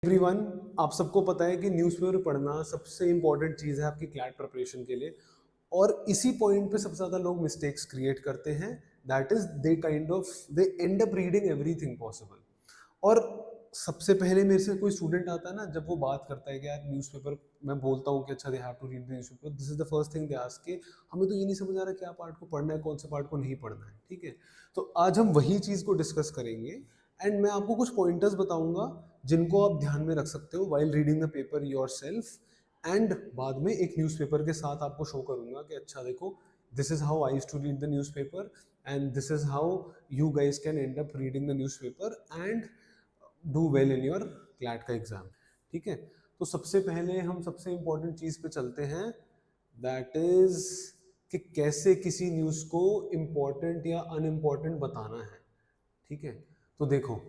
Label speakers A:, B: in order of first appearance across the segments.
A: Everyone, आप सबको पता है कि न्यूज़पेपर पढ़ना सबसे इम्पोर्टेंट चीज़ है आपकी क्लैट प्रिपरेशन के लिए। और इसी पॉइंट पे सबसे ज़्यादा लोग मिस्टेक्स क्रिएट करते हैं। That is they and up reading everything possible. और सबसे पहले मेरे से कोई स्टूडेंट आता है ना, जब वो बात करता है कि यार न्यूज़पेपर, मैं बोलता हूँ कि अच्छा they have to read the newspaper, this is the first thing they ask के हमें तो ये नहीं समझ आ रहा क्या पार्ट को पढ़ना है, कौन से पार्ट को नहीं पढ़ना है। ठीक है, तो आज हम वही चीज़ को डिस्कस करेंगे एंड मैं आपको कुछ पॉइंटर्स बताऊंगा जिनको आप ध्यान में रख सकते हो while reading the paper yourself. And बाद में एक न्यूज़पेपर के साथ आपको शो करूंगा कि अच्छा देखो, this is how I used to read the newspaper and this is how you guys can end up reading the newspaper and do well in your CLAT का एग्जाम। ठीक है, तो सबसे पहले हम सबसे इंपॉर्टेंट चीज पे चलते हैं, दैट इज कि कैसे किसी न्यूज को इम्पोर्टेंट या अनइम्पोर्टेंट बताना है। ठीक है, तो देखो,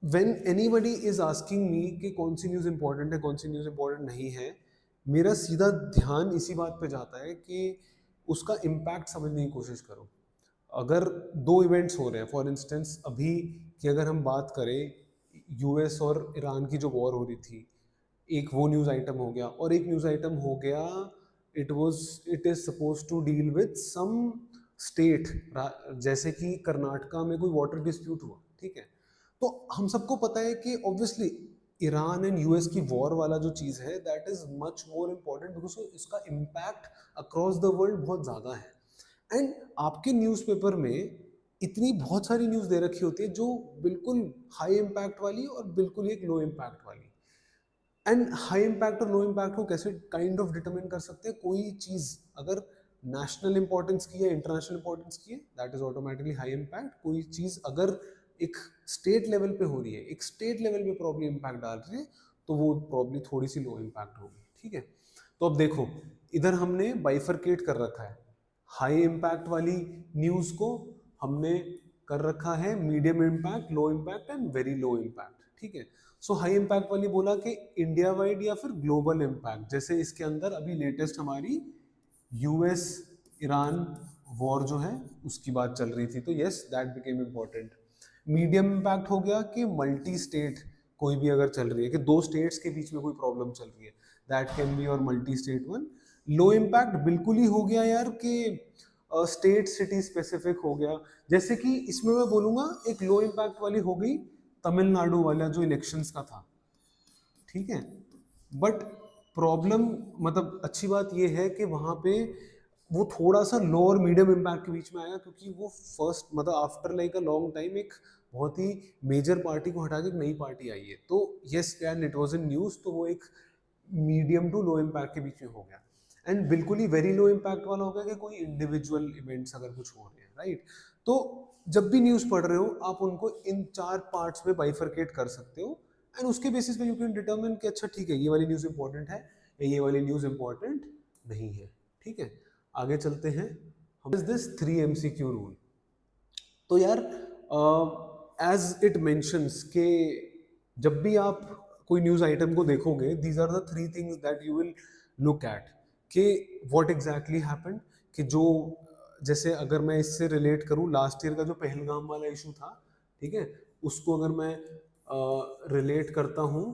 A: when anybody is asking me कि कौन सी न्यूज़ इंपॉर्टेंट है कौन सी न्यूज़ इंपॉर्टेंट नहीं है, मेरा सीधा ध्यान इसी बात पे जाता है कि उसका इम्पैक्ट समझने की कोशिश करो। अगर दो इवेंट्स हो रहे हैं, फॉर इंस्टेंस अभी की अगर हम बात करें, यूएस और ईरान की जो वॉर हो रही थी, एक वो न्यूज़ आइटम हो गया और एक न्यूज़ आइटम हो गया, it is suppose to deal with some state, जैसे कि कर्नाटका में कोई वाटर डिस्प्यूट हुआ। ठीक है, तो हम सबको पता है कि ऑब्वियसली ईरान एंड यूएस की वॉर वाला जो चीज़ है that is much more important because इसका इम्पैक्ट अक्रॉस द वर्ल्ड बहुत ज़्यादा है। एंड आपके न्यूज़पेपर में इतनी बहुत सारी न्यूज़ दे रखी होती है जो बिल्कुल हाई इम्पैक्ट वाली और बिल्कुल एक लो इम्पैक्ट वाली। एंड हाई इम्पैक्ट और लो इम्पैक्ट को कैसे काइंड ऑफ डिटरमिन कर सकते हैं, कोई चीज़ अगर नेशनल इंपॉर्टेंस की है, इंटरनेशनल इंपॉर्टेंस की है, that is automatically high impact. कोई चीज़ अगर एक स्टेट लेवल पे हो रही है, एक स्टेट लेवल पे प्रॉब्लम इम्पैक्ट डाल रही है, तो वो प्रॉब्लम थोड़ी सी लो इम्पैक्ट होगी। ठीक है, तो अब देखो, इधर हमने बाइफरकेट कर रखा है, हाई इम्पैक्ट वाली न्यूज़ को हमने कर रखा है medium impact, low impact and very low impact. ठीक है, सो हाई इम्पैक्ट वाली बोला कि इंडिया वाइड या फिर ग्लोबल इम्पैक्ट, जैसे इसके अंदर अभी लेटेस्ट हमारी यूएस ईरान वॉर जो है उसकी बात चल रही थी, तो yes that became important. Medium impact हो गया कि मल्टी स्टेट कोई भी अगर चल रही है, कि दो स्टेट्स के बीच में कोई प्रॉब्लम चल रही है, दैट कैन बी और multi state one. Low impact बिल्कुल ही हो गया यार कि स्टेट सिटी स्पेसिफिक हो गया, जैसे कि इसमें मैं बोलूंगा एक लो इम्पैक्ट वाली हो गई तमिलनाडु वाला जो इलेक्शंस का था। ठीक है, बट प्रॉब्लम, मतलब अच्छी बात यह है कि वहां पे वो थोड़ा सा लो और मीडियम इम्पैक्ट के बीच में आया, क्योंकि वो फर्स्ट, मतलब after like a long time एक बहुत ही मेजर पार्टी को हटा के एक नई पार्टी आई है, तो yes and it was in news, तो वो एक मीडियम टू लो इम्पैक्ट के बीच में हो गया। एंड बिल्कुल ही वेरी लो इम्पैक्ट वाला हो गया कि कोई इंडिविजुअल इवेंट्स अगर कुछ हो रहे हैं, राइट। तो जब भी न्यूज़ पढ़ रहे हो आप उनको इन चार पार्ट्स में बाइफरकेट कर सकते हो एंड उसके बेसिस पे यू कैन डिटरमिन कि अच्छा ठीक है, ये वाली न्यूज़ इंपॉर्टेंट है या ये वाली न्यूज़ इंपॉर्टेंट नहीं है। ठीक है, आगे चलते हैं। हम इज दिस 3 MCQ रूल। तो यार एज इट मेंशंस के जब भी आप कोई न्यूज़ आइटम को देखोगे, these are the 3 things that you will look at कि व्हाट एग्जैक्टली हैपेंड। कि जो, जैसे अगर मैं इससे रिलेट करूं लास्ट ईयर का जो पहलगाम वाला इशू था, ठीक है, उसको अगर मैं रिलेट करता हूं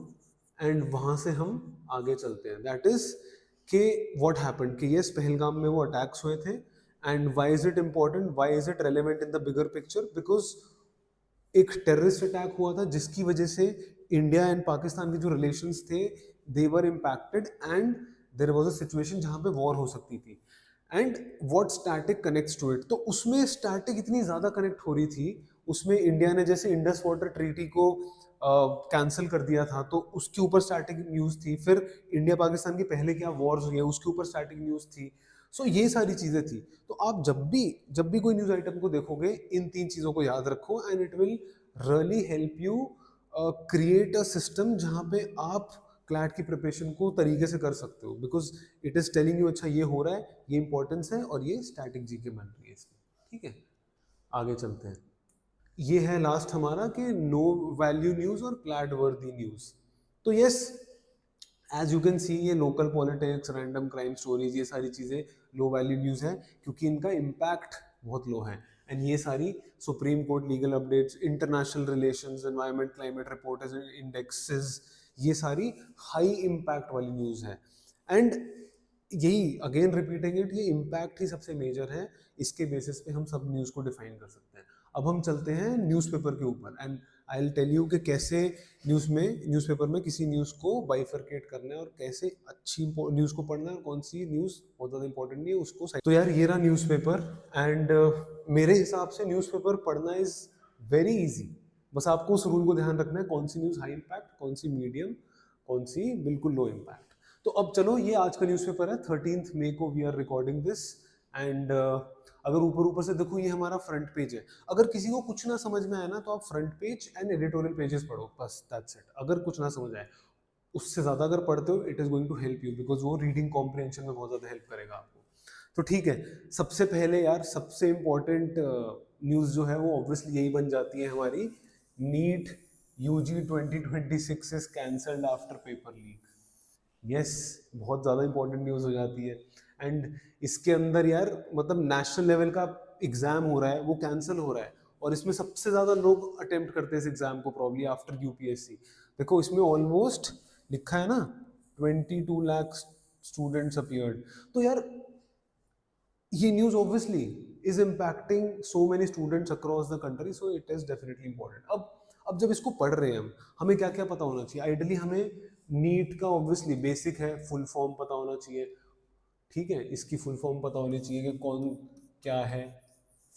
A: एंड वहां से हम आगे चलते हैं, दैट इज कि व्हाट हैपेंड कि यस पहलगाम में वो अटैक्स हुए थे and why is it important, why is it relevant in the bigger picture, because एक टेररिस्ट अटैक हुआ था जिसकी वजह से इंडिया एंड पाकिस्तान के जो रिलेशंस थे they were impacted and there was a situation जहां पे वॉर हो सकती थी। And what static connects to it, तो उसमें स्टैटिक इतनी ज्यादा कनेक्ट हो रही थी, उसमें इंडिया ने जैसे इंडस वाटर ट्रीटी को कैंसिल कर दिया था, तो उसके ऊपर स्टैटिक न्यूज थी। फिर इंडिया पाकिस्तान की पहले क्या वॉर्स हुई है उसके ऊपर स्टैटिक न्यूज थी। सो ये सारी चीजें थी। तो आप जब भी कोई न्यूज आइटम को देखोगे, इन 3 चीजों को याद रखो and it will really help you create a system जहां पे आप क्लैट की प्रिपरेशन को तरीके से कर सकते हो, because it is telling you अच्छा ये हो रहा है, ये इंपॉर्टेंस है और ये स्टैटिक जीके बन रही है इसकी। ठीक है, आगे चलते हैं। ये है लास्ट हमारा कि नो वैल्यू न्यूज और क्लैट वर्दी न्यूज। तो yes, as you can see ये local politics, random crime stories, ये सारी चीज़ें लो वैल्यू न्यूज़ है क्योंकि इनका इम्पैक्ट बहुत लो है। एंड ये सारी supreme court legal updates, international relations, environment, climate report indexes, ये सारी हाई इम्पैक्ट वाली न्यूज़ है। एंड यही अगेन रिपीटिंग इट, ये इम्पैक्ट ही सबसे मेजर है, इसके बेसिस पे हम सब न्यूज़ को डिफाइन कर सकते हैं। अब हम चलते हैं न्यूज़पेपर के ऊपर, and I will tell you कि कैसे न्यूज़पेपर में किसी न्यूज़ को बाइफरकेट करना है और कैसे अच्छी न्यूज़ को पढ़ना है और कौन सी न्यूज़ बहुत ज़्यादा इंपॉर्टेंट नहीं है उसको तो यार ये रहा न्यूज़पेपर, एंड मेरे हिसाब से न्यूज़पेपर पढ़ना इज़ वेरी इजी। बस आपको उस रूल को ध्यान रखना है, कौन सी न्यूज़ हाई इम्पैक्ट, कौन सी मीडियम, कौन सी बिल्कुल लो इम्पैक्ट। तो अब चलो, ये आज का न्यूज़पेपर है, 13 मई को we are recording this, and अगर ऊपर से देखो, ये हमारा फ्रंट पेज है। अगर किसी को कुछ ना समझ में आए ना, तो आप front page and editorial pages पढ़ो, बस दैट्स इट। अगर कुछ ना समझ आए, उससे ज़्यादा अगर पढ़ते हो, it is going to help you, because वो रीडिंग कॉम्प्रिहेंशन में बहुत ज़्यादा हेल्प करेगा आपको। तो ठीक है, सबसे पहले यार, सबसे इम्पोर्टेंट न्यूज़ जो है वो ऑब्वियसली यही बन जाती है हमारी, NEET UG 2026 is cancelled after paper leak. Yes, बहुत ज़्यादा इंपॉर्टेंट न्यूज़ हो जाती है। एंड इसके अंदर यार, मतलब नेशनल लेवल का एग्जाम हो रहा है, वो कैंसिल हो रहा है, और इसमें सबसे ज़्यादा लोग अटेम्प्ट करते हैं इस एग्जाम को, प्रॉब्ली आफ्टर यूपीएससी। देखो, इसमें ऑलमोस्ट लिखा है ना, 22 लाख स्टूडेंट्स अपीयर्ड। तो यार, ये news obviously is impacting so many students across the country, so it is definitely important. अब जब इसको पढ़ रहे हैं हमें क्या क्या पता होना चाहिए? आइडियली हमें नीट का ऑब्वियसली बेसिक है, फुल फॉर्म पता होना चाहिए, ठीक है, इसकी फुल फॉर्म पता होनी चाहिए कि कौन क्या है।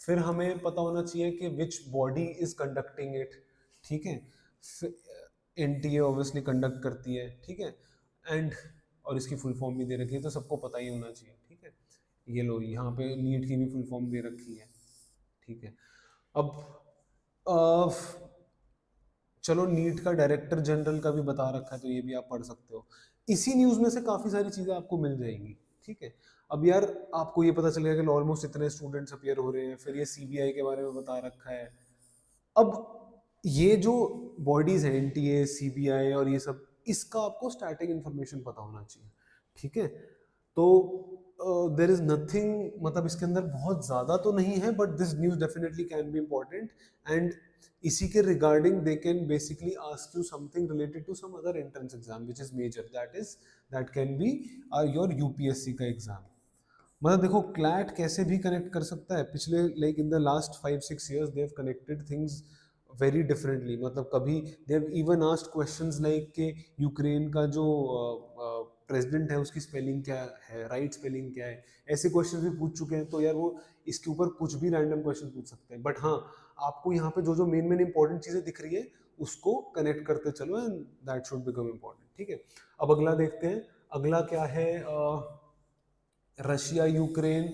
A: फिर हमें पता होना चाहिए कि which body is conducting it, ठीक है, एनटीए ऑब्वियसली कंडक्ट करती है, ठीक है, एंड और इसकी फुल फॉर्म भी दे रखी है, तो सबको पता ही होना चाहिए, ठीक है। ये लो, यहाँ पे नीट की भी फुल फॉर्म दे रखी है, ठीक है। अब चलो, नीट का डायरेक्टर जनरल का भी बता रखा है, तो ये भी आप पढ़ सकते हो। इसी न्यूज़ में से काफ़ी सारी चीज़ें आपको मिल जाएंगी, ठीक है। अब यार, आपको ये पता चलेगा कि ऑलमोस्ट इतने स्टूडेंट्स अपीयर हो रहे हैं, फिर ये सीबीआई के बारे में बता रखा है। अब ये जो बॉडीज हैं, एनटीए, सीबीआई और ये सब, इसका आपको स्टैटिक इन्फॉर्मेशन पता होना चाहिए, ठीक है। तो देर इज नथिंग, मतलब इसके अंदर बहुत ज़्यादा तो नहीं है, but this news definitely can be important, and इसी के regarding they can basically ask you something related to some other entrance exam which is major, that can be your UPSC का एग्जाम। मतलब देखो, क्लैट कैसे भी connect कर सकता है, पिछले like in the last 5-6 years they have connected things very differently. मतलब कभी they have even asked questions like कि यूक्रेन का जो प्रेसिडेंट है उसकी स्पेलिंग क्या है, राइट स्पेलिंग क्या है, ऐसे क्वेश्चंस भी पूछ चुके हैं। तो यार, वो इसके ऊपर कुछ भी रैंडम क्वेश्चन पूछ सकते हैं, बट हाँ, आपको यहाँ पे जो जो मेन इंपॉर्टेंट चीज़ें दिख रही है उसको कनेक्ट करते चलो, and that should become important, ठीक है। अब अगला देखते हैं, अगला क्या है, Russia Ukraine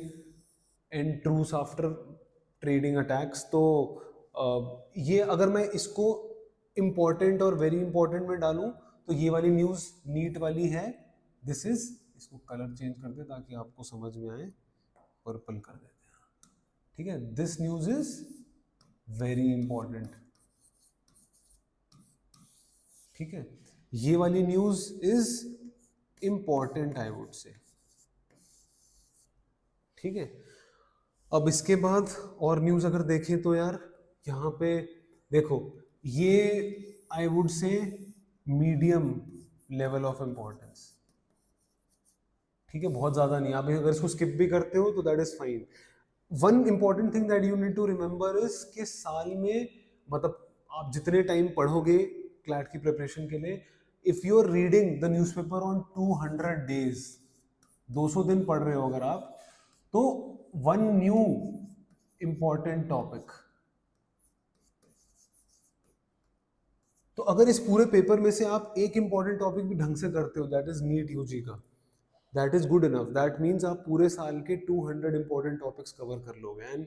A: and truce after trading attacks. तो ये अगर मैं इसको इम्पोर्टेंट और वेरी इंपॉर्टेंट में डालूं, तो ये वाली न्यूज़ नीट वाली है। दिस इज, इसको कलर चेंज कर दे ताकि आपको समझ में आए, पर्पल कर देते हैं, ठीक है। This news is very important, ठीक है। ये वाली news is important, I would say, ठीक है। अब इसके बाद और न्यूज़ अगर देखें तो यार, यहाँ पे देखो, ये I would say medium level of importance, ठीक है, बहुत ज़्यादा नहीं। आप अगर इसको स्किप भी करते हो तो that is fine. One important thing that you need to remember is कि साल में, मतलब आप जितने टाइम पढ़ोगे क्लैट की प्रिपरेशन के लिए, if you are reading the newspaper on 200 days, 200 दिन पढ़ रहे हो अगर आप, तो वन न्यू इंपॉर्टेंट टॉपिक, तो अगर इस पूरे पेपर में से आप एक इंपॉर्टेंट टॉपिक भी ढंग से करते हो, दैट इज नीट यूजी का, that is good enough. That means आप पूरे साल के 200 इंपॉर्टेंट टॉपिक्स कवर कर लोगे, एंड